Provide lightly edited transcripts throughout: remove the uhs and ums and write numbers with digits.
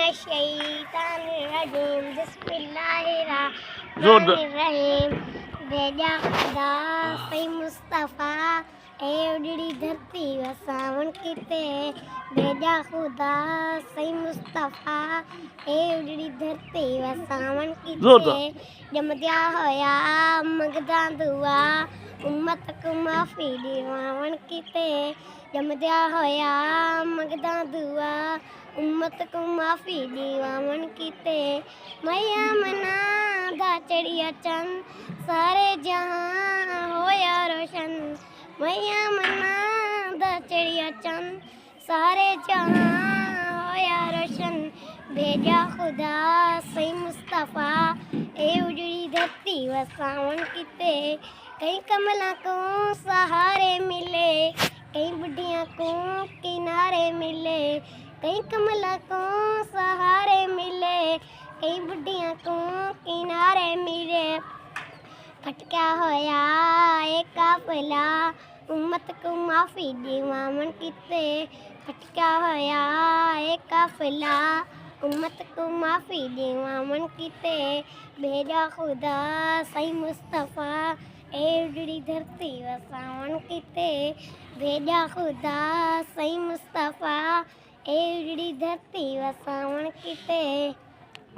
मिनश्शैतानिर्रजीम बिस्मिल्लाहिर्रहमानिर्रहीम। भेजा खुदा सही मुस्तफ़ा ए उजड़ी धरती व सावन किते। भेजा खुदा सही मुस्तफ़ा ए उजड़ी धरती व सावन किते। जमदिया होया मंगदा दुआ उम्मत को माफ़ी दीवावन किते। जमदिया होया मंगदा दुआ उम्मत को माफ़ी दीवावन किते। मैया मना दा चढ़िया चंद सारे जहां होया रोशन। मैया मना दा चढ़िया चंद सारे जहां होया रोशन। भेजा खुदा सही मुस्तफ़ा ए उजड़ी धरती व सावन किते। कई कमला को सहारे मिले कई बुढ़िया को किनारे मिले। कई कमला को सहारे मिले कई बुढ़िया को किनारे मिले। फटका होया एक काफिला उम्मत को माफ़ी दीवावन किते। फटका होया एक काफिला उम्मत को माफ़ी दीवावन किते। भेजा खुदा सही मुस्तफ़ा ए उजड़ी धरती व सावन किते। भेजा खुदा सही मुस्तफ़ा ए उजड़ी धरती व सावन किते।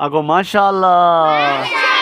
आगो माशाअल्लाह।